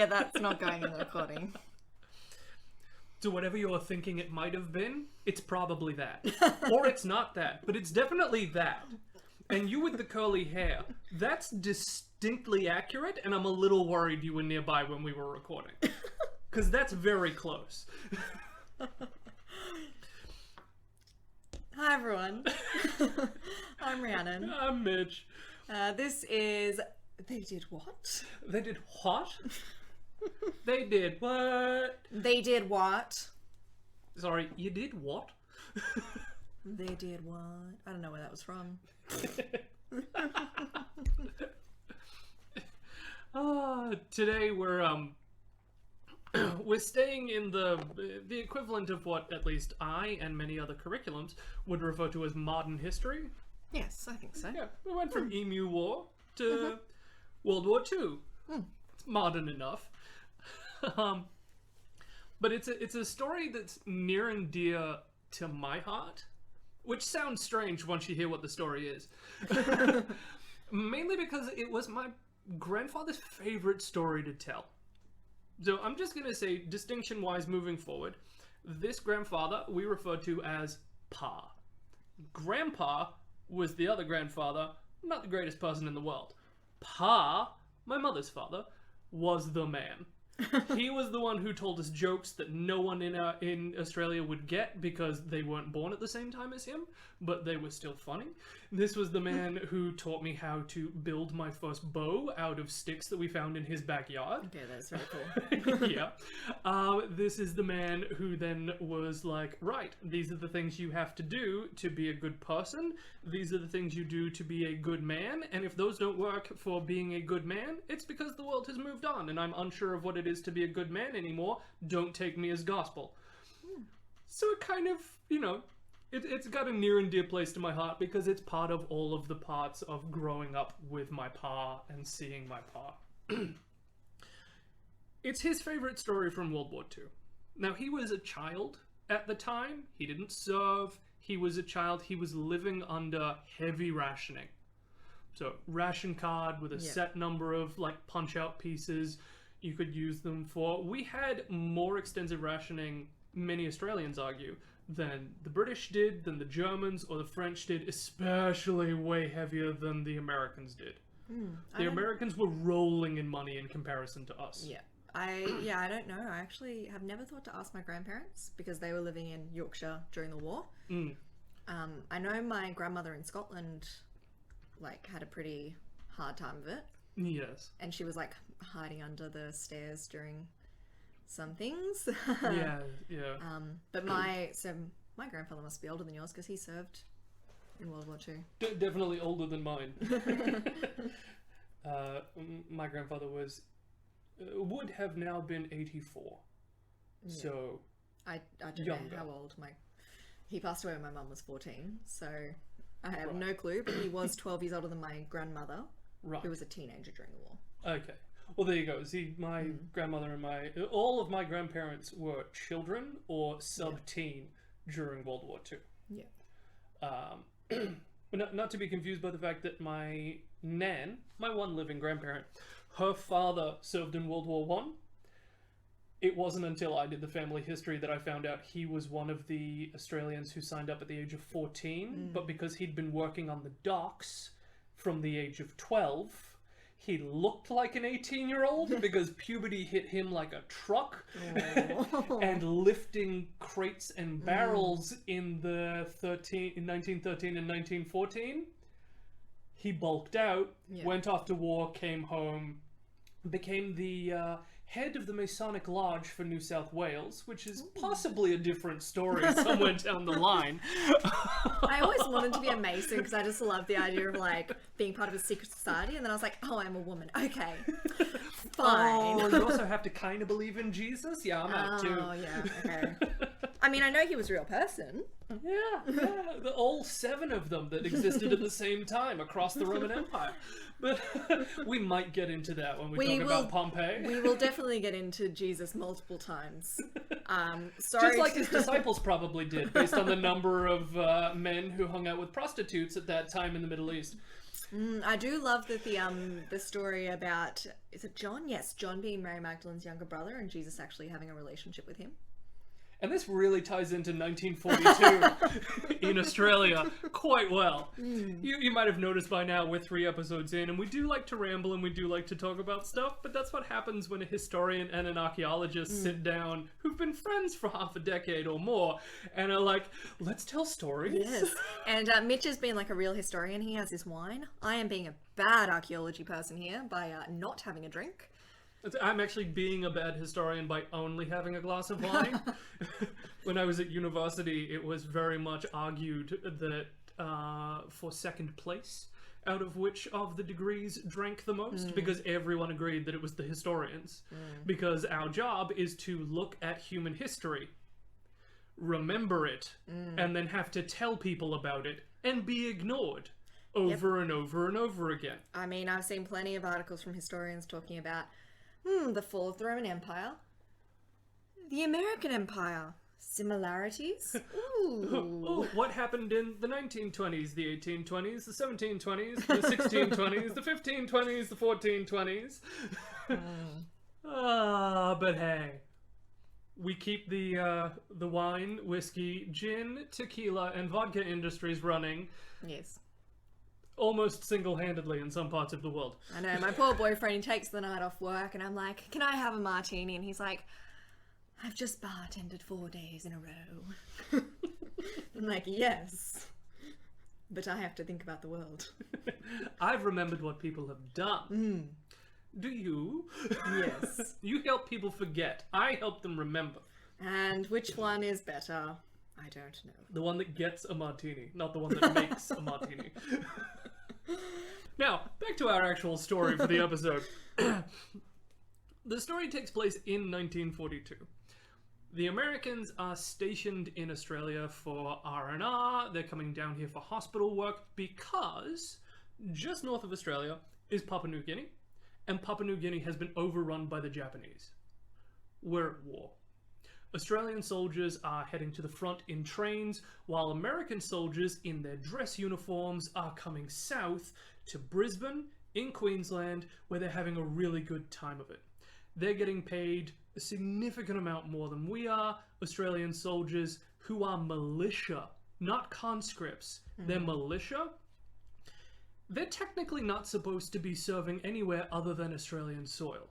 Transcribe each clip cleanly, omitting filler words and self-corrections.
Yeah, that's not going in the recording. So whatever you're thinking it might have been, it's probably that. Or it's not that, but it's definitely that. And you with the curly hair, that's distinctly accurate, and I'm a little worried you were nearby when we were recording. Because that's very close. Hi, everyone. I'm Rhiannon. I'm Mitch. This is... They did what? They did what? They did what? They did what? Sorry, you did what? They did what? I don't know where that was from. Today we're staying in the equivalent of what at least I and many other curriculums would refer to as modern history. Yes, I think so. Yeah, we went from Emu War to World War II. It's modern enough. But it's a story that's near and dear to my heart, which sounds strange once you hear what the story is. Mainly because it was my grandfather's favorite story to tell. So I'm just going to say, distinction-wise moving forward, this grandfather we refer to as Pa. Grandpa was the other grandfather, not the greatest person in the world. Pa, my mother's father, was the man. He was the one who told us jokes that no one in Australia would get because they weren't born at the same time as him, but they were still funny. This was the man who taught me how to build my first bow out of sticks that we found in his backyard. Okay, that's very cool. Yeah. This is the man who then was like, right, these are the things you have to do to be a good person. These are the things you do to be a good man. And if those don't work for being a good man, it's because the world has moved on and I'm unsure of what it is to be a good man anymore. Don't take me as gospel. So it kind of, you know, it's got a near and dear place to my heart because it's part of all of the parts of growing up with my pa and seeing my pa. It's his favorite story from World War II. Now, he was a child at the time. He didn't serve. He was a child. He was living under heavy rationing. So, ration card with a set number of, like, punch-out pieces you could use them for. We had more extensive rationing, many Australians argue, than the British did, than the Germans or the French did, especially way heavier than the Americans did. The Americans were rolling in money in comparison to us. Yeah. I don't know. I actually have never thought to ask my grandparents because they were living in Yorkshire during the war. I know my grandmother in Scotland, like, had a pretty hard time of it. Yes. And she was, like, hiding under the stairs during some things. Yeah. But my grandfather must be older than yours because he served in World War II. Definitely older than mine. My grandfather would have now been 84. Yeah. So I don't know how old he passed away when my mum was 14, so I have no clue, but he was 12 years older than my grandmother, who was a teenager during the war. Okay. Well, there you go. See, my grandmother and all of my grandparents were children or sub-teen during World War II. Yeah. But not to be confused by the fact that my nan, my one living grandparent, her father served in World War I. It wasn't until I did the family history that I found out he was one of the Australians who signed up at the age of 14, but because he'd been working on the docks from the age of 12, he looked like an 18-year-old because puberty hit him like a truck. And lifting crates and barrels in 1913 and 1914, he bulked out, went off to war, came home, became the head of the Masonic Lodge for New South Wales, which is possibly a different story somewhere down the line. I always wanted to be a Mason because I just love the idea of, like, being part of a secret society, and then I was like, oh, I'm a woman. Okay, fine. Oh, you also have to kind of believe in Jesus? Yeah, I'm out too. Oh, yeah, okay. I mean, I know he was a real person. Yeah, all 7 of them that existed at the same time across the Roman Empire. But we might get into that when we talk about Pompeii. We will definitely get into Jesus multiple times. Sorry, just like his disciples probably did, based on the number of men who hung out with prostitutes at that time in the Middle East. I do love that the story about, is it John? Yes, John being Mary Magdalene's younger brother and Jesus actually having a relationship with him. And this really ties into 1942 in Australia quite well. You might have noticed by now we're 3 episodes in, and we do like to ramble and we do like to talk about stuff, but that's what happens when a historian and an archaeologist sit down who've been friends for half a decade or more and are like, let's tell stories. Yes. And Mitch has been like a real historian. He has his wine. I am being a bad archaeology person here by not having a drink. I'm actually being a bad historian by only having a glass of wine. When I was at university, it was very much argued that for second place, out of which of the degrees drank the most, because everyone agreed that it was the historians. Because our job is to look at human history, remember it, and then have to tell people about it, and be ignored over and over and over again. I mean, I've seen plenty of articles from historians talking about the fall of the Roman Empire. The American Empire. Similarities? Ooh. What happened in the 1920s, the 1820s, the 1720s, the 1620s, the 1520s, the 1420s? But hey. We keep the wine, whiskey, gin, tequila, and vodka industries running. Yes. Almost single-handedly in some parts of the world. I know, my poor boyfriend, he takes the night off work and I'm like, can I have a martini? And he's like, I've just bartended 4 days in a row. I'm like, yes, but I have to think about the world. I've remembered what people have done. Do you? Yes. You help people forget. I help them remember. And which one is better? I don't know. The one that gets a martini, not the one that makes a martini. Now, back to our actual story for the episode. The story takes place in 1942. The Americans are stationed in Australia for R&R. They're coming down here for hospital work because just north of Australia is Papua New Guinea, and Papua New Guinea has been overrun by the Japanese. We're at war. Australian soldiers are heading to the front in trains, while American soldiers in their dress uniforms are coming south to Brisbane, in Queensland, where they're having a really good time of it. They're getting paid a significant amount more than we are. Australian soldiers who are militia, not conscripts. They're militia. They're technically not supposed to be serving anywhere other than Australian soil.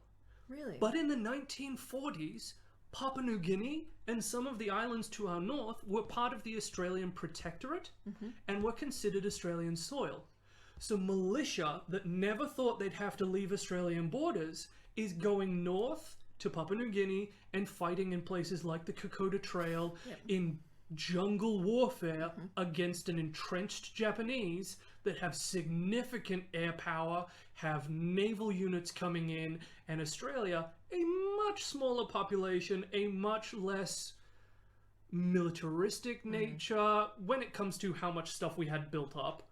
Really? But in the 1940s, Papua New Guinea and some of the islands to our north were part of the Australian Protectorate and were considered Australian soil. So militia that never thought they'd have to leave Australian borders is going north to Papua New Guinea and fighting in places like the Kokoda Trail in jungle warfare against an entrenched Japanese that have significant air power, have naval units coming in, and Australia, a much smaller population, a much less militaristic nature. When it comes to how much stuff we had built up,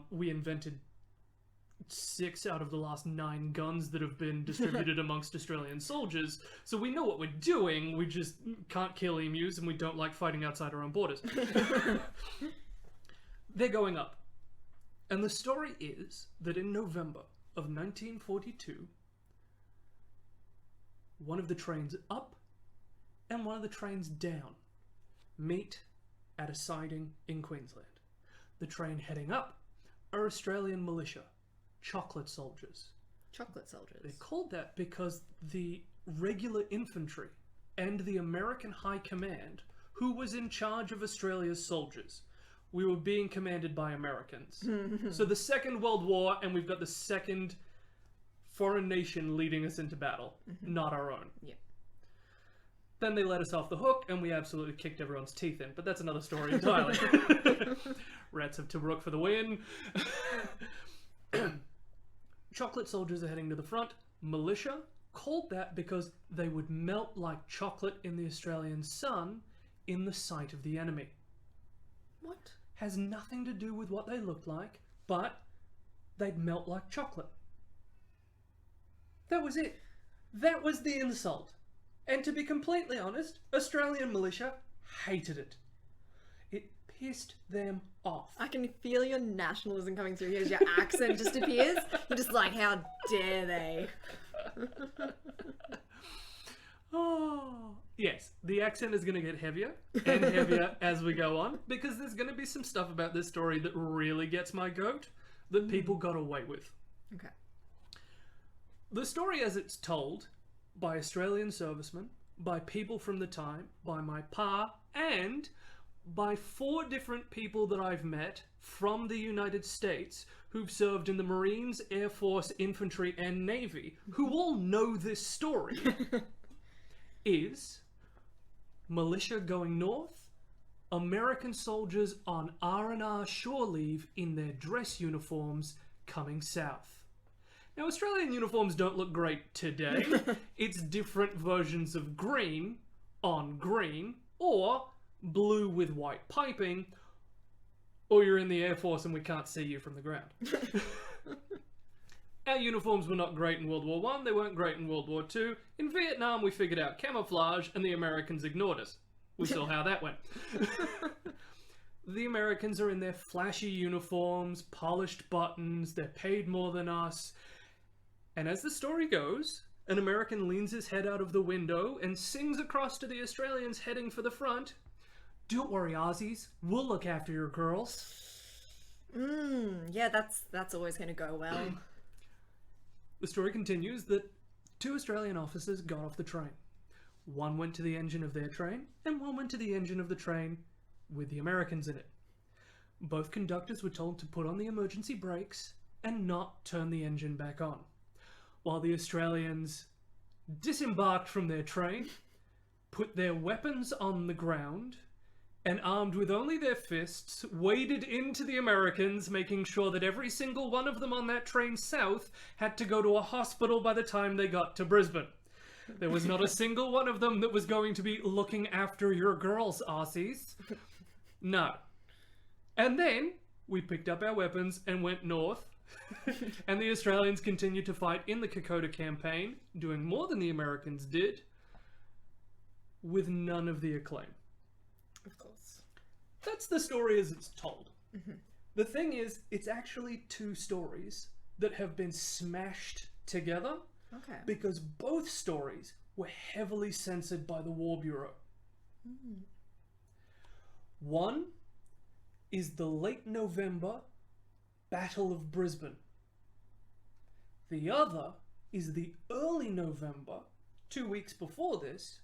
we invented 6 out of the last 9 guns that have been distributed amongst Australian soldiers, so we know what we're doing. We just can't kill emus and we don't like fighting outside our own borders. They're going up. And the story is that in November of 1942, one of the trains up and one of the trains down meet at a siding in Queensland. The train heading up are Australian militia, chocolate soldiers. Chocolate soldiers. They're called that because the regular infantry and the American High Command, who was in charge of Australia's soldiers, we were being commanded by Americans. So the Second World War, and we've got the second foreign nation leading us into battle, not our own. Yep. Then they let us off the hook, and we absolutely kicked everyone's teeth in. But that's another story entirely. Rats of Tobruk for the win. Chocolate soldiers are heading to the front. Militia, called that because they would melt like chocolate in the Australian sun in the sight of the enemy. What? Has nothing to do with what they looked like, but they'd melt like chocolate. That was it. That was the insult. And to be completely honest, Australian militia hated it. It pissed them off. I can feel your nationalism coming through here as your accent just appears. You're just like, how dare they? Oh, yes, the accent is going to get heavier and heavier as we go on, because there's going to be some stuff about this story that really gets my goat that people got away with. Okay. The story as it's told by Australian servicemen, by people from the time, by my pa, and by 4 different people that I've met from the United States who've served in the Marines, Air Force, Infantry, and Navy, who all know this story, is militia going north, American soldiers on R&R shore leave in their dress uniforms coming south. Now, Australian uniforms don't look great today. It's different versions of green on green, or blue with white piping, or you're in the Air Force and we can't see you from the ground. Our uniforms were not great in World War I, they weren't great in World War II. In Vietnam, we figured out camouflage and the Americans ignored us. We saw how that went. The Americans are in their flashy uniforms, polished buttons, they're paid more than us. And as the story goes, an American leans his head out of the window and sings across to the Australians heading for the front, "Don't worry, Aussies, we'll look after your girls." Yeah, that's always going to go well. The story continues that 2 Australian officers got off the train. One went to the engine of their train, and one went to the engine of the train with the Americans in it. Both conductors were told to put on the emergency brakes and not turn the engine back on, while the Australians disembarked from their train, put their weapons on the ground, and armed with only their fists, waded into the Americans, making sure that every single one of them on that train south had to go to a hospital by the time they got to Brisbane. There was not a single one of them that was going to be looking after your girls, Aussies. No. And then we picked up our weapons and went north, and the Australians continued to fight in the Kokoda campaign, doing more than the Americans did, with none of the acclaim. Of course. That's the story as it's told. The thing is, it's actually 2 stories that have been smashed together Okay. because both stories were heavily censored by the War Bureau. One is the late November Battle of Brisbane. The other is the early November, 2 weeks before this,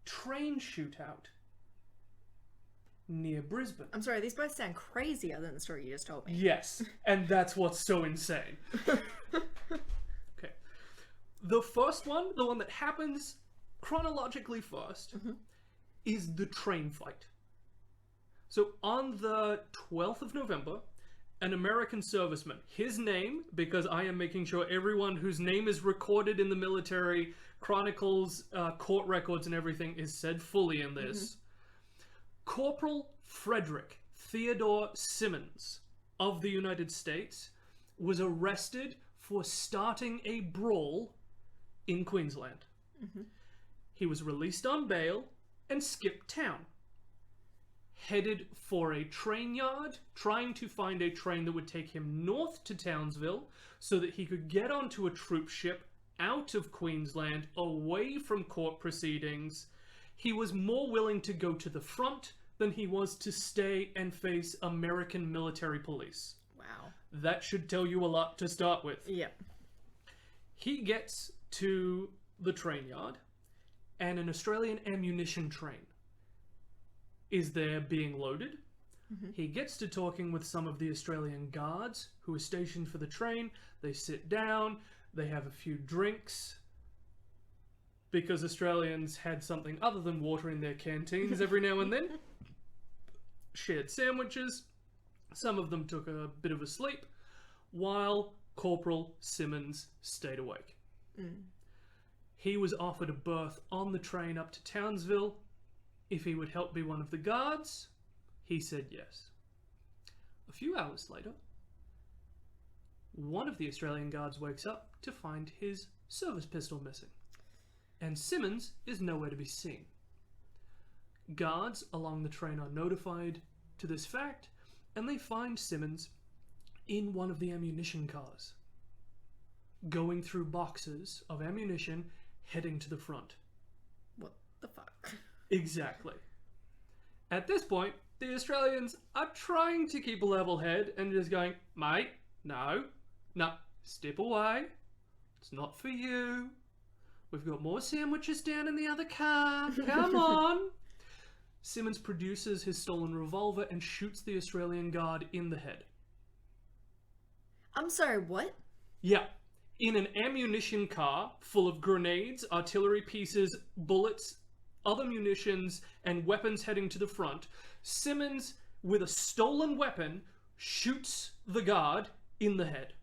train shootout near Brisbane. I'm sorry, these both sound crazier than the story you just told me. Yes, and that's what's so insane. Okay. The first one, the one that happens chronologically first, is the train fight. So on the 12th of November, an American serviceman, his name, because I am making sure everyone whose name is recorded in the military chronicles, court records and everything is said fully in this, Corporal Frederick Theodore Simmons of the United States was arrested for starting a brawl in Queensland. He was released on bail and skipped town, headed for a train yard, trying to find a train that would take him north to Townsville so that he could get onto a troop ship out of Queensland, away from court proceedings. He was more willing to go to the front than he was to stay and face American military police. Wow. That should tell you a lot to start with. Yep. He gets to the train yard, and an Australian ammunition train is there being loaded. He gets to talking with some of the Australian guards who are stationed for the train. They sit down, they have a few drinks, because Australians had something other than water in their canteens every now and then. Shared sandwiches. Some of them took a bit of a sleep, while Corporal Simmons stayed awake. He was offered a berth on the train up to Townsville, if he would help be one of the guards. He said yes. A few hours later, one of the Australian guards wakes up to find his service pistol missing, and Simmons is nowhere to be seen. Guards along the train are notified to this fact, and they find Simmons in one of the ammunition cars, going through boxes of ammunition heading to the front. What the fuck? Exactly. At this point, the Australians are trying to keep a level head and just going, mate, no, step away. It's not for you. We've got more sandwiches down in the other car. Come on. Simmons produces his stolen revolver and shoots the Australian guard in the head. I'm sorry, what? Yeah. In an ammunition car full of grenades, artillery pieces, bullets, other munitions, and weapons heading to the front, Simmons, with a stolen weapon, shoots the guard in the head.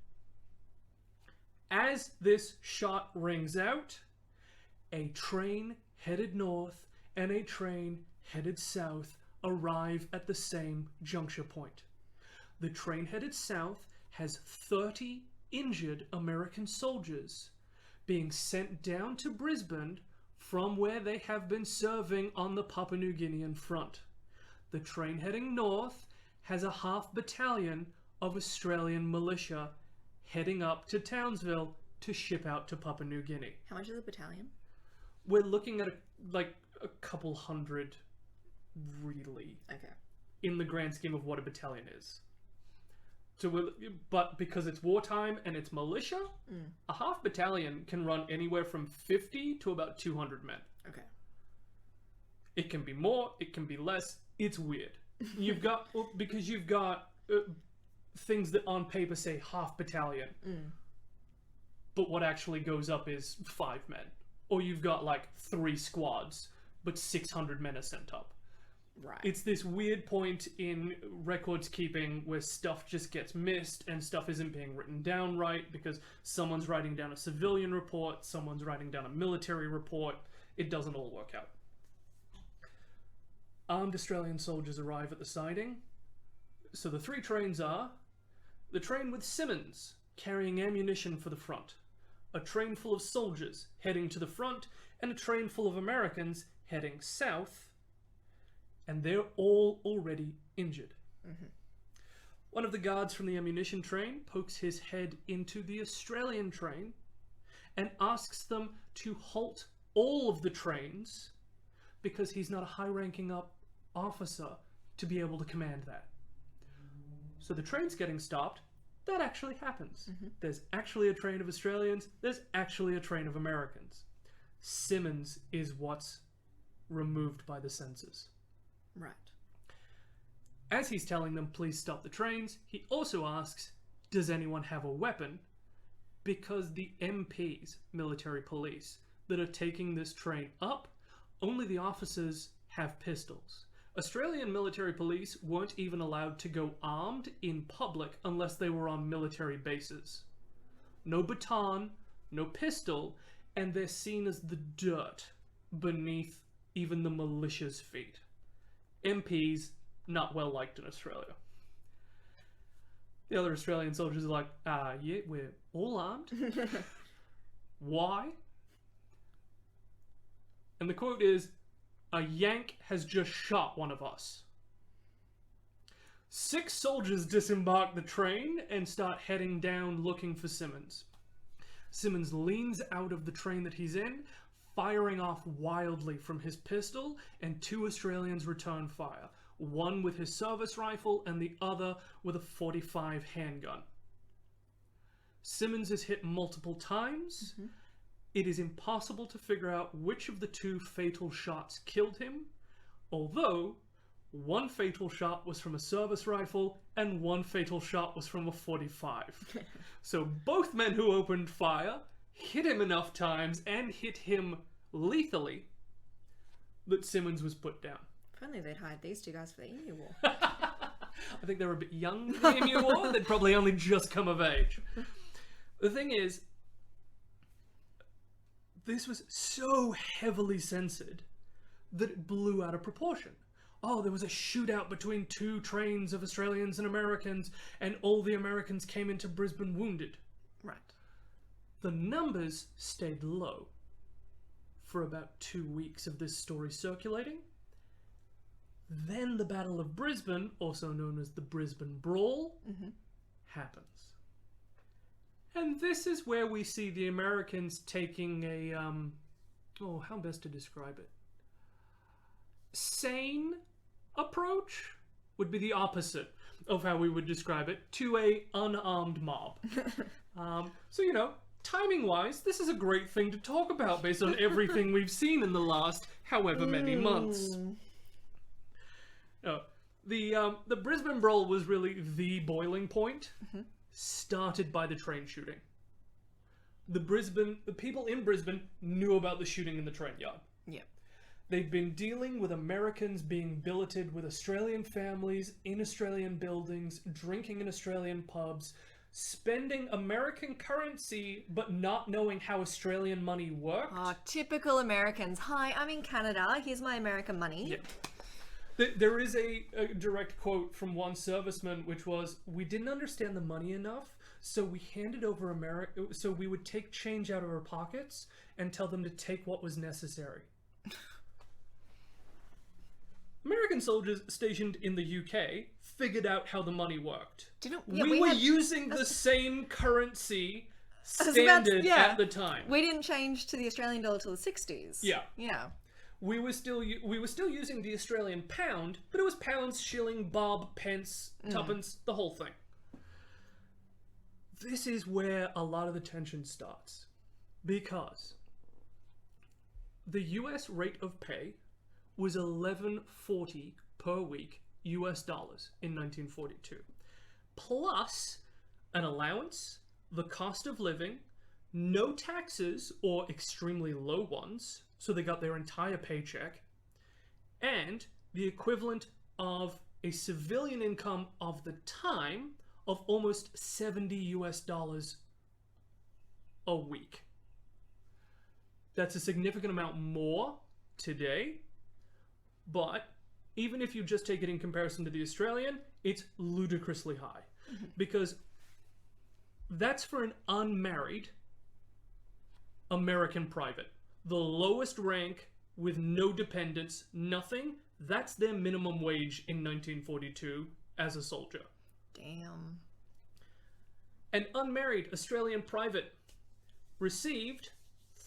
As this shot rings out, a train headed north and a train headed south arrive at the same juncture point. The train headed south has 30 injured American soldiers being sent down to Brisbane from where they have been serving on the Papua New Guinean front. The train heading north has a half battalion of Australian militia heading up to Townsville to ship out to Papua New Guinea. How much is a battalion? We're looking at a couple hundred, really. Okay. In the grand scheme of what a battalion is. So, but because it's wartime and it's militia, a half battalion can run anywhere from 50 to about 200 men. Okay. It can be more, it can be less. It's weird. You've got things that on paper say half battalion, but what actually goes up is 5 men. Or you've got like 3 squads, but 600 men are sent up. Right. It's this weird point in records keeping where stuff just gets missed and stuff isn't being written down right because someone's writing down a civilian report, someone's writing down a military report. It doesn't all work out. Armed Australian soldiers arrive at the siding. So the 3 trains are the train with Simmons carrying ammunition for the front, a train full of soldiers heading to the front, and a train full of Americans heading south. And they're all already injured. One of the guards from the ammunition train pokes his head into the Australian train and asks them to halt all of the trains because he's not a high-ranking up officer to be able to command that. So the train's getting stopped. That actually happens. There's actually a train of Australians. There's actually a train of Americans. Simmons is what's removed by the censors. Right. As he's telling them, please stop the trains, he also asks, does anyone have a weapon? Because the MPs, military police, that are taking this train up, only the officers have pistols. Australian military police weren't even allowed to go armed in public unless they were on military bases. No baton, no pistol, and they're seen as the dirt beneath even the militia's feet. MPs, not well liked in Australia. The other Australian soldiers are like, yeah, we're all armed. Why? And the quote is, a Yank has just shot one of us. 6 soldiers disembark the train and start heading down looking for Simmons. Simmons leans out of the train that he's in, firing off wildly from his pistol, and 2 Australians return fire. One with his service rifle and the other with a .45 handgun. Simmons is hit multiple times. It is impossible to figure out which of the 2 fatal shots killed him, although one fatal shot was from a service rifle and one fatal shot was from a .45. So both men who opened fire hit him enough times and hit him lethally that Simmons was put down. If only they'd hired these 2 guys for the Emu War. I think they were a bit young for the Emu War. They'd probably only just come of age. The thing is, this was so heavily censored that it blew out of proportion. Oh, there was a shootout between 2 trains of Australians and Americans, and all the Americans came into Brisbane wounded. Right. The numbers stayed low for about 2 weeks of this story circulating. Then the Battle of Brisbane, also known as the Brisbane Brawl, happens. And this is where we see the Americans taking a, how best to describe it? Sane approach would be the opposite of how we would describe it, to a unarmed mob. So, you know, timing-wise, this is a great thing to talk about based on everything we've seen in the last however many months. The Brisbane Brawl was really the boiling point, started by the train shooting. The people in Brisbane knew about the shooting in the train yard. Yeah. They've been dealing with Americans being billeted with Australian families in Australian buildings, drinking in Australian pubs, spending American currency but not knowing how Australian money worked. Oh, typical Americans. Hi, I'm in Canada. Here's my American money. Yeah. There is a direct quote from one serviceman, which was, "We didn't understand the money enough, so we handed over so we would take change out of our pockets and tell them to take what was necessary." American soldiers stationed in the UK figured out how the money worked. We were using the same currency standard at the time. We didn't change to the Australian dollar till the 60s. Yeah. Yeah. We were still using the Australian pound, but it was pounds, shilling, bob, pence, tuppence, the whole thing. This is where a lot of the tension starts, because the US rate of pay was $11.40 per week US dollars in 1942, plus an allowance, the cost of living, no taxes or extremely low ones, so they got their entire paycheck, and the equivalent of a civilian income of the time of almost $70 US a week. That's a significant amount more today, but even if you just take it in comparison to the Australian, it's ludicrously high, because that's for an unmarried American private. The lowest rank with no dependents, nothing, that's their minimum wage in 1942 as a soldier. Damn. An unmarried Australian private received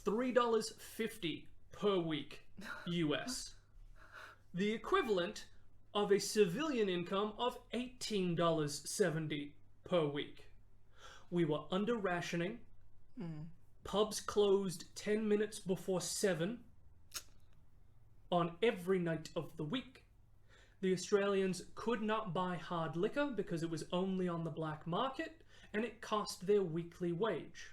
$3.50 per week US. The equivalent of a civilian income of $18.70 per week. We were under rationing. Pubs closed 10 minutes before 7 on every night of the week. The Australians could not buy hard liquor because it was only on the black market, and it cost their weekly wage.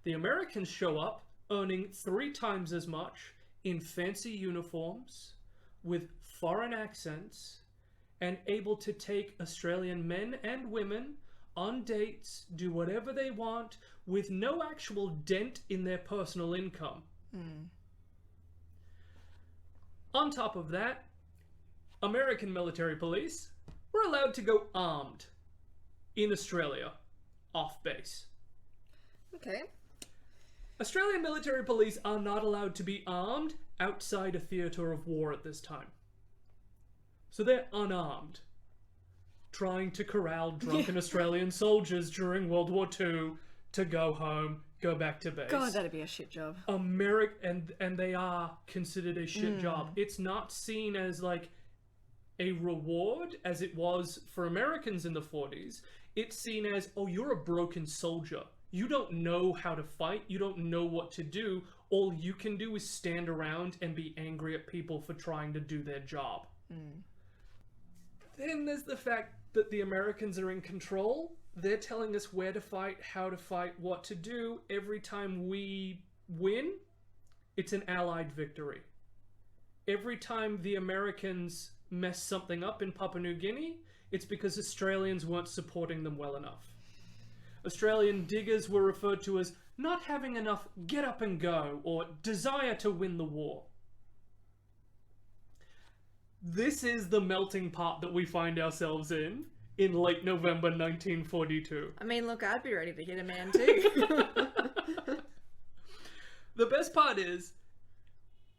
The Americans show up earning 3 times as much in fancy uniforms, with foreign accents, and able to take Australian men and women on dates, do whatever they want, with no actual dent in their personal income. On top of that, American military police were allowed to go armed in Australia, off base. Okay. Australian military police are not allowed to be armed outside a theatre of war at this time. So they're unarmed, trying to corral drunken Australian soldiers during World War II to go home, go back to base. God, that'd be a shit job. And they are considered a shit job. It's not seen as like a reward as it was for Americans in the 40s. It's seen as, oh, you're a broken soldier. You don't know how to fight. You don't know what to do. All you can do is stand around and be angry at people for trying to do their job. Then there's the fact that the Americans are in control. They're telling us where to fight, how to fight, what to do. Every time we win, it's an Allied victory. Every time the Americans mess something up in Papua New Guinea, it's because Australians weren't supporting them well enough. Australian diggers were referred to as not having enough get up and go or desire to win the war. This is the melting pot that we find ourselves in late November 1942. I mean, look, I'd be ready to hit a man too. The best part is,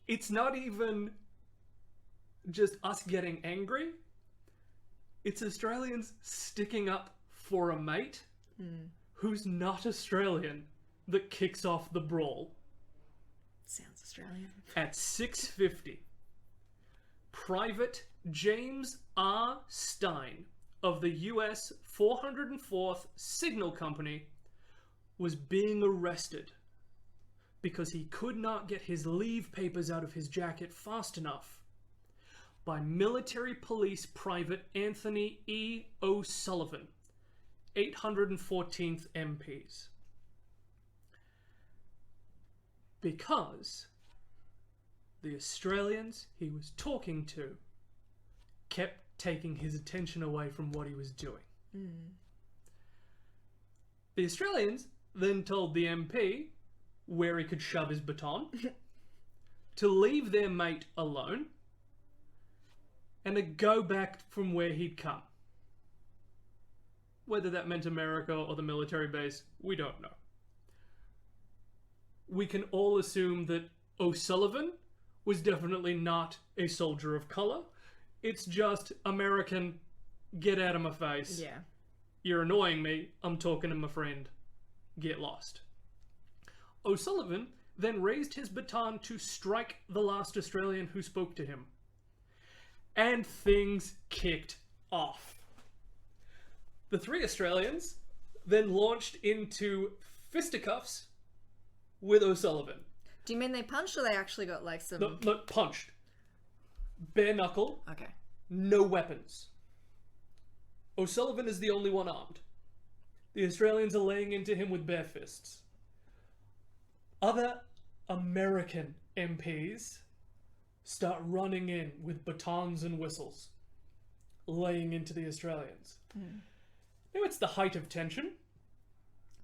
it's not even just us getting angry. It's Australians sticking up for a mate who's not Australian that kicks off the brawl. Sounds Australian. At 6:50, Private James R. Stein of the US 404th Signal Company was being arrested because he could not get his leave papers out of his jacket fast enough by Military Police Private Anthony E. O'Sullivan, 814th MPs. Because the Australians he was talking to kept taking his attention away from what he was doing. The Australians then told the MP where he could shove his baton, to leave their mate alone, and to go back from where he'd come. Whether that meant America or the military base, we don't know. We can all assume that O'Sullivan was definitely not a soldier of colour. It's just American, get out of my face. Yeah. You're annoying me, I'm talking to my friend. Get lost. O'Sullivan then raised his baton to strike the last Australian who spoke to him. And things kicked off. The three Australians then launched into fisticuffs with O'Sullivan. Do you mean they punched or they actually got like some... Look, punched. Bare knuckle. Okay. No weapons. O'Sullivan is the only one armed. The Australians are laying into him with bare fists. Other American MPs start running in with batons and whistles, laying into the Australians. Now it's the height of tension.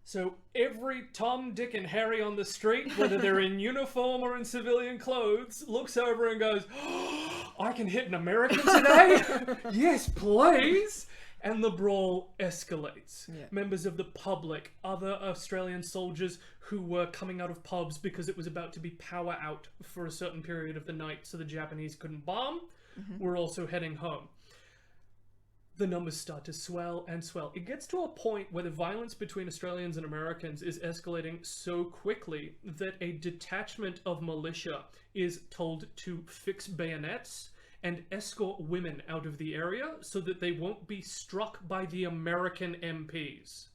So every Tom, Dick and Harry on the street, whether they're in uniform or in civilian clothes, looks over and goes, oh, I can hit an American today? Yes, please! And the brawl escalates. Yeah. Members of the public, other Australian soldiers who were coming out of pubs because it was about to be power out for a certain period of the night so the Japanese couldn't bomb, were also heading home. The numbers start to swell and swell. It gets to a point where the violence between Australians and Americans is escalating so quickly that a detachment of militia is told to fix bayonets and escort women out of the area so that they won't be struck by the American MPs.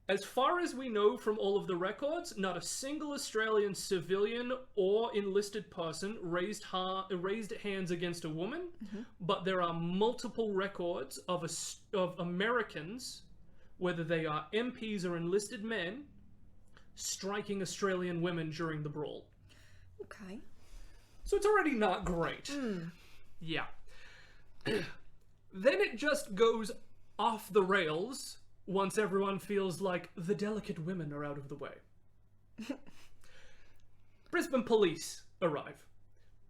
As far as we know from all of the records, not a single Australian civilian or enlisted person raised hands against a woman, but there are multiple records of Americans, whether they are MPs or enlisted men, striking Australian women during the brawl. Okay. So it's already not great. Yeah. Then it just goes off the rails once everyone feels like the delicate women are out of the way. Brisbane police arrive.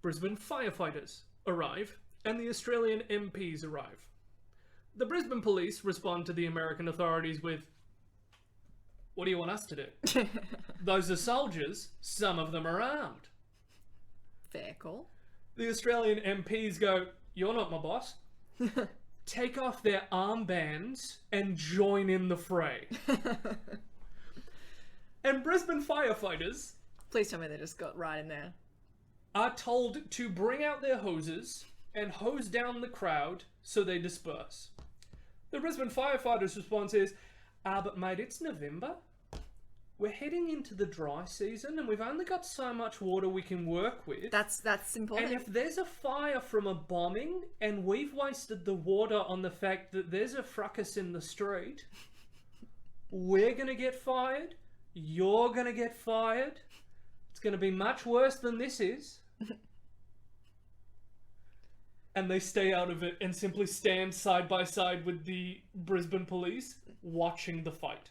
Brisbane firefighters arrive. And the Australian MPs arrive. The Brisbane police respond to the American authorities with, what do you want us to do? Those are soldiers. Some of them are armed. Fair call. The Australian MPs go, you're not my boss. Take off their armbands and join in the fray. And Brisbane firefighters... Please tell me they just got right in there. ...are told to bring out their hoses and hose down the crowd so they disperse. The Brisbane firefighters' response is, but mate, it's November. We're heading into the dry season and we've only got so much water we can work with. That's important. And if there's a fire from a bombing and we've wasted the water on the fact that there's a fracas in the street, we're going to get fired. You're going to get fired. It's going to be much worse than this is. And they stay out of it and simply stand side by side with the Brisbane police watching the fight.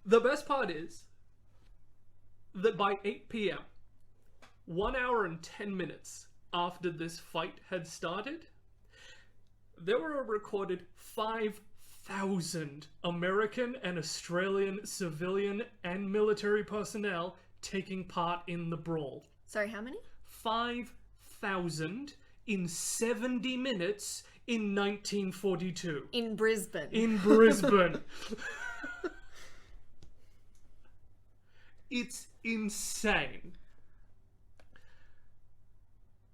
The best part is that by 8 p.m, 1 hour and 10 minutes after this fight had started, there were a recorded 5,000 American and Australian civilian and military personnel taking part in the brawl. Sorry, how many? 5,000 in 70 minutes in 1942. In Brisbane. In Brisbane. It's insane.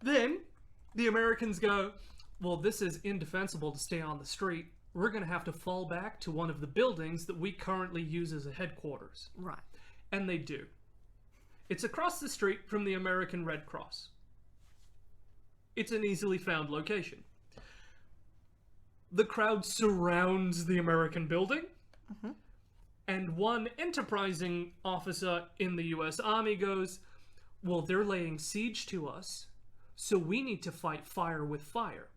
Then the Americans go, well, this is indefensible to stay on the street. We're going to have to fall back to one of the buildings that we currently use as a headquarters. Right. And they do. It's across the street from the American Red Cross. It's an easily found location. The crowd surrounds the American building, and one enterprising officer in the US Army goes, well, they're laying siege to us, so we need to fight fire with fire.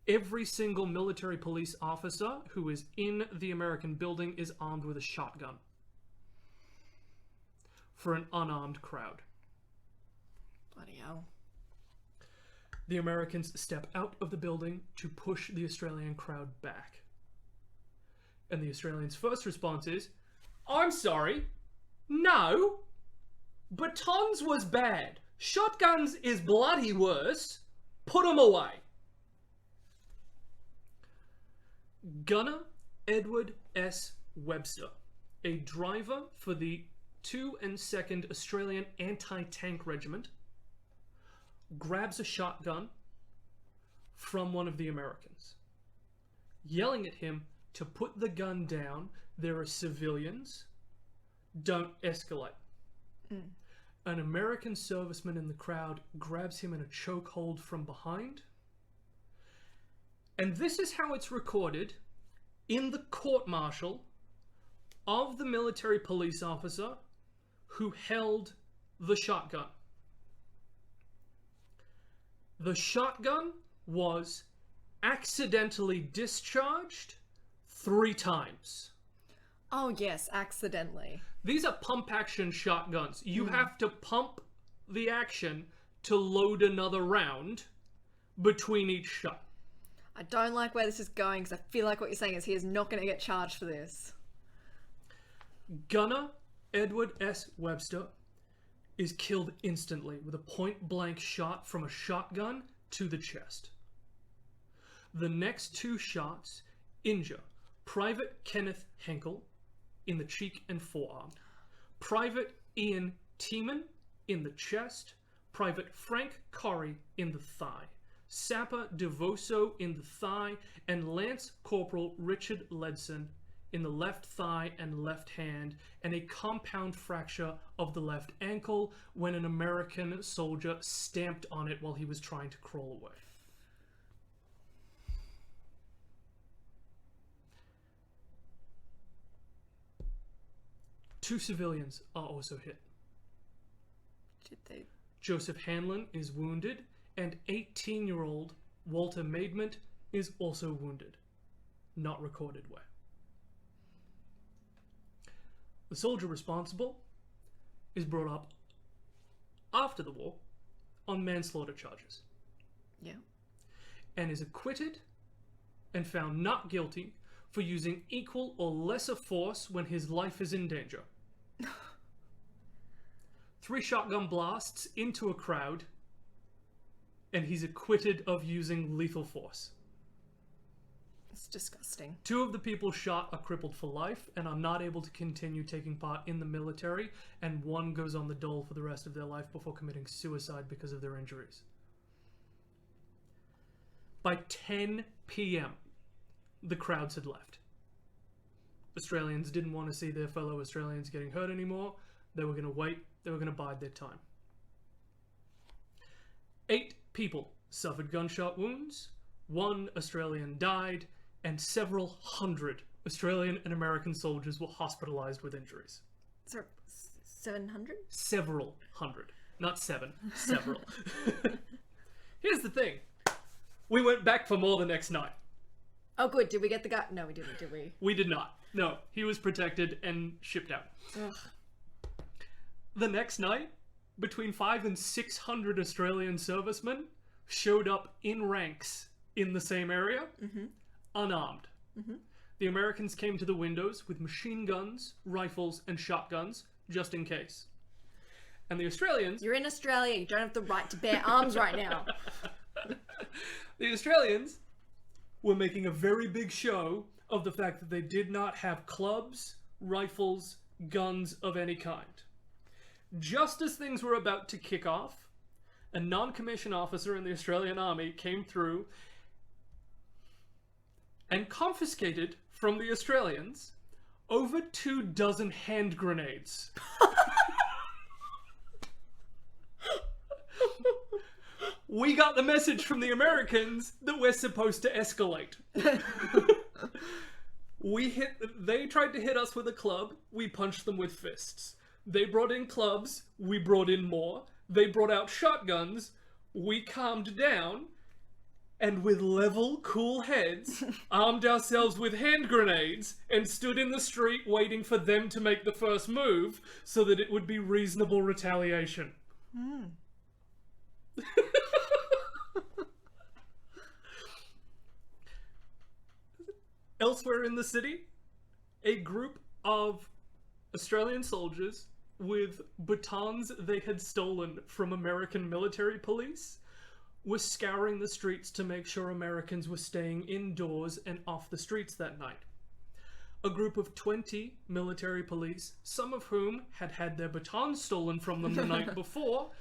Every single military police officer who is in the American building is armed with a shotgun for an unarmed crowd. Bloody hell. The Americans step out of the building to push the Australian crowd back. And the Australians' first response is, I'm sorry, no, batons was bad. Shotguns is bloody worse. Put them away. Gunner Edward S. Webster, a driver for the 2 and 2nd Australian Anti-Tank Regiment, grabs a shotgun from one of the Americans, yelling at him to put the gun down. There are civilians. Don't escalate. An American serviceman in the crowd grabs him in a chokehold from behind. And this is how it's recorded in the court-martial of the military police officer who held the shotgun. The shotgun was accidentally discharged 3 times. Oh yes, accidentally. These are pump-action shotguns. You have to pump the action to load another round between each shot. I don't like where this is going because I feel like what you're saying is he is not going to get charged for this. Gunner Edward S. Webster is killed instantly with a point-blank shot from a shotgun to the chest. The next 2 shots injure Private Kenneth Henkel in the cheek and forearm, Private Ian Tiemann in the chest, Private Frank Corrie in the thigh, Sapper DeVoso in the thigh, and Lance Corporal Richard Ledson in the left thigh and left hand, and a compound fracture of the left ankle when an American soldier stamped on it while he was trying to crawl away. Two civilians are also hit. Did they? Joseph Hanlon is wounded, and 18-year-old Walter Maidment is also wounded. Not recorded where. The soldier responsible is brought up after the war on manslaughter charges. Yeah. And is acquitted and found not guilty for using equal or lesser force when his life is in danger. 3 shotgun blasts into a crowd, and he's acquitted of using lethal force. It's disgusting. 2 of the people shot are crippled for life and are not able to continue taking part in the military, and 1 goes on the dole for the rest of their life before committing suicide because of their injuries. By 10 p.m., the crowds had left. Australians didn't want to see their fellow Australians getting hurt anymore. They were going to wait. They were going to bide their time. 8 people suffered gunshot wounds. 1 Australian died, and several hundred Australian and American soldiers were hospitalized with injuries. So, 700? Several hundred. Not 7. Several. Here's the thing. We went back for more the next night. Oh, good. Did we get the guy? No, we didn't, did we? We did not. No, he was protected and shipped out. Ugh. The next night, between 500 and 600 Australian servicemen showed up in ranks in the same area, unarmed. The Americans came to the windows with machine guns, rifles, and shotguns, just in case. And the Australians... You're in Australia, you don't have the right to bear arms right now. The Australians were making a very big show of the fact that they did not have clubs, rifles, guns of any kind. Just as things were about to kick off, a non-commissioned officer in the Australian Army came through and confiscated from the Australians over 24 hand grenades. We got the message from the Americans that we're supposed to escalate. They tried to hit us with a club, we punched them with fists. They brought in clubs, we brought in more. They brought out shotguns, we calmed down, and with level, cool heads, armed ourselves with hand grenades and stood in the street waiting for them to make the first move so that it would be reasonable retaliation. Elsewhere in the city, a group of Australian soldiers with batons they had stolen from American military police were scouring the streets to make sure Americans were staying indoors and off the streets that night. A group of 20 military police, some of whom had had their batons stolen from them the night before,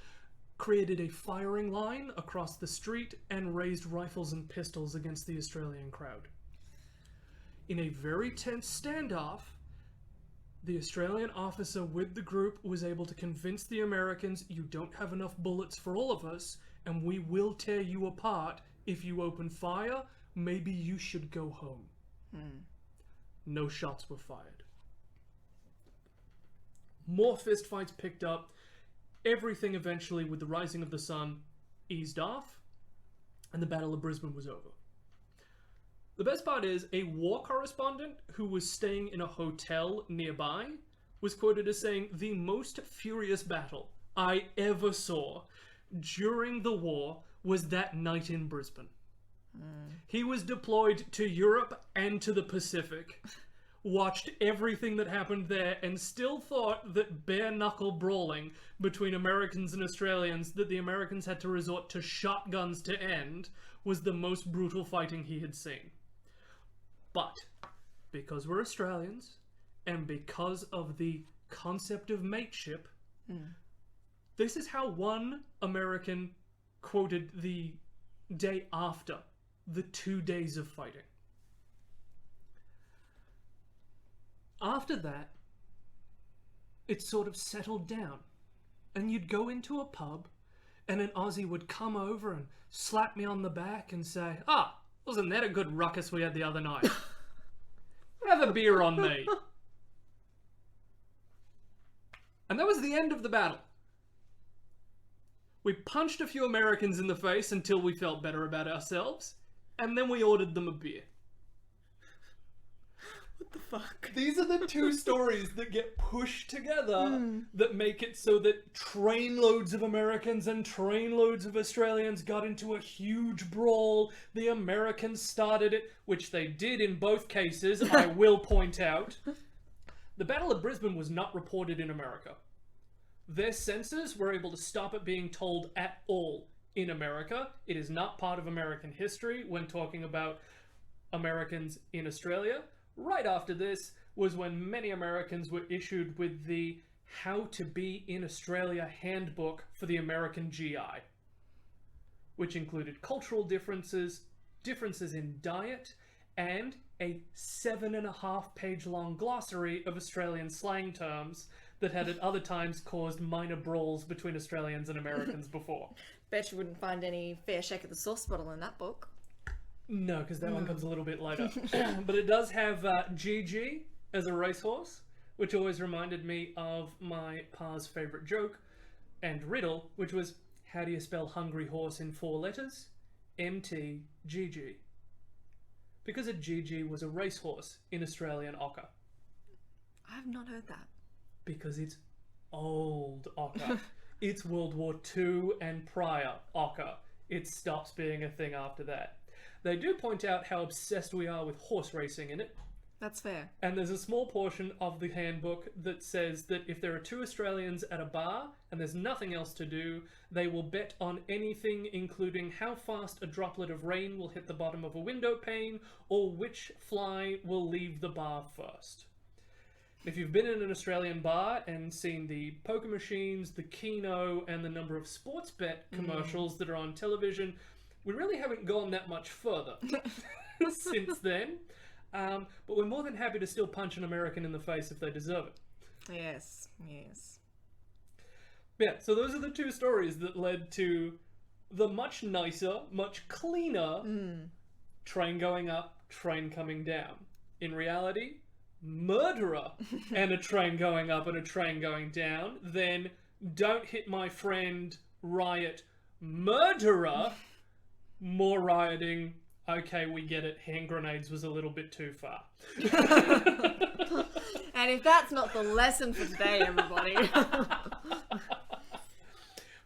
created a firing line across the street and raised rifles and pistols against the Australian crowd. In a very tense standoff, the Australian officer with the group was able to convince the Americans, you don't have enough bullets for all of us, and we will tear you apart. If you open fire, maybe you should go home. No shots were fired. More fistfights picked up. Everything eventually, with the rising of the sun, eased off, and the Battle of Brisbane was over. The best part is, a war correspondent who was staying in a hotel nearby was quoted as saying, the most furious battle I ever saw during the war was that night in Brisbane. He was deployed to Europe and to the Pacific, watched everything that happened there, and still thought that bare-knuckle brawling between Americans and Australians that the Americans had to resort to shotguns to end was the most brutal fighting he had seen. But, because we're Australians, and because of the concept of mateship, this is how one American quoted the day after the 2 days of fighting. After that, it sort of settled down, and you'd go into a pub, and an Aussie would come over and slap me on the back and say, wasn't that a good ruckus we had the other night? Have a beer on me. And that was the end of the battle. We punched a few Americans in the face until we felt better about ourselves, and then we ordered them a beer. What the fuck? These are the two stories that get pushed together that make it so that trainloads of Americans and trainloads of Australians got into a huge brawl. The Americans started it, which they did in both cases, I will point out. The Battle of Brisbane was not reported in America. Their censors were able to stop it being told at all in America. It is not part of American history when talking about Americans in Australia. Right after this was when many Americans were issued with the How to Be in Australia handbook for the American GI, which included cultural differences, differences in diet, and a 7.5-page long glossary of Australian slang terms that had at other times caused minor brawls between Australians and Americans before. Bet you wouldn't find any fair shake of the sauce bottle in that book. No, because that one comes a little bit later. But it does have GG as a racehorse, which always reminded me of my pa's favourite joke and riddle, which was, how do you spell hungry horse in 4 letters? MTGG. Because a GG was a racehorse in Australian ochre. I have not heard that. Because it's old ochre. It's World War II and prior, ochre. It stops being a thing after that. They do point out how obsessed we are with horse racing in it. That's fair. And there's a small portion of the handbook that says that if there are two Australians at a bar and there's nothing else to do, they will bet on anything, including how fast a droplet of rain will hit the bottom of a window pane or which fly will leave the bar first. If you've been in an Australian bar and seen the poker machines, the Keno, and the number of sports bet commercials that are on television, we really haven't gone that much further since then. But we're more than happy to still punch an American in the face if they deserve it. Yes, yes. Yeah, so those are the two stories that led to the much nicer, much cleaner train going up, train coming down. In reality, murderer and a train going up and a train going down, then don't hit my friend, riot, murderer, more rioting. Okay, we get it. Hand grenades was a little bit too far. And if that's not the lesson for today, everybody.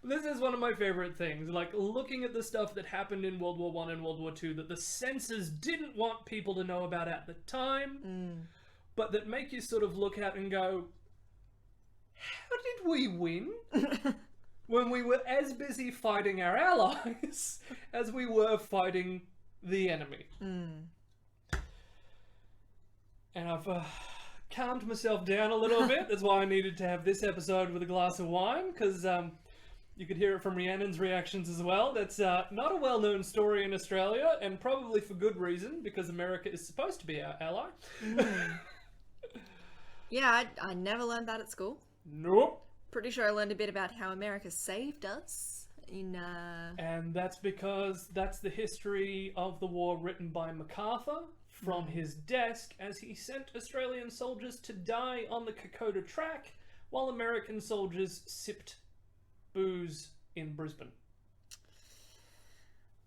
This is one of my favorite things. Like, looking at the stuff that happened in World War I and World War II that the censors didn't want people to know about at the time, but that make you sort of look at and go, how did we win? When we were as busy fighting our allies as we were fighting the enemy. And I've calmed myself down a little bit. That's why I needed to have this episode with a glass of wine, because you could hear it from Rhiannon's reactions as well. That's not a well-known story in Australia, and probably for good reason, because America is supposed to be our ally. Yeah, I never learned that at school. Nope. Pretty sure I learned a bit about how America saved us in And that's because that's the history of the war written by MacArthur from his desk as he sent Australian soldiers to die on the Kokoda track while American soldiers sipped booze in Brisbane.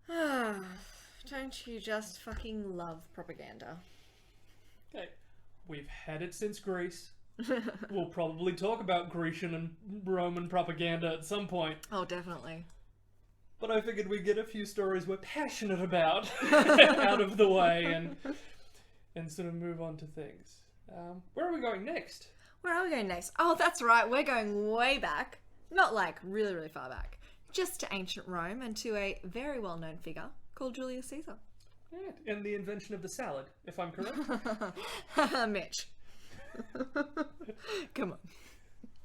Don't you just fucking love propaganda? Okay, we've had it since Greece. We'll probably talk about Grecian and Roman propaganda at some point. Oh, definitely. But I figured we'd get a few stories we're passionate about out of the way and sort of move on to things. Where are we going next? Where are we going next? Oh, that's right. We're going way back. Not like really, really far back. Just to ancient Rome and to a very well-known figure called Julius Caesar. Yeah, and the invention of the salad, if I'm correct. Mitch. Come on.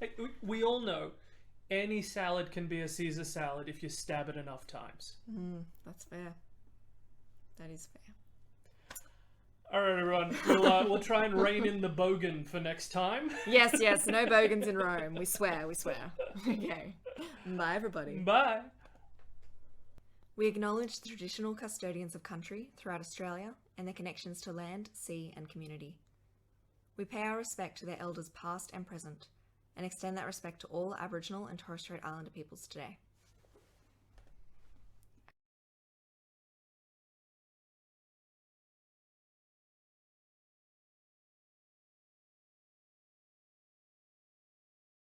Hey, we all know any salad can be a Caesar salad if you stab it enough times. That's fair. That is fair. All right, everyone. We'll try and rein in the bogan for next time. Yes, no bogans in Rome. We swear. Okay. Bye, everybody. Bye. We acknowledge the traditional custodians of country throughout Australia and their connections to land, sea, and community. We pay our respect to their elders past and present, and extend that respect to all Aboriginal and Torres Strait Islander peoples today.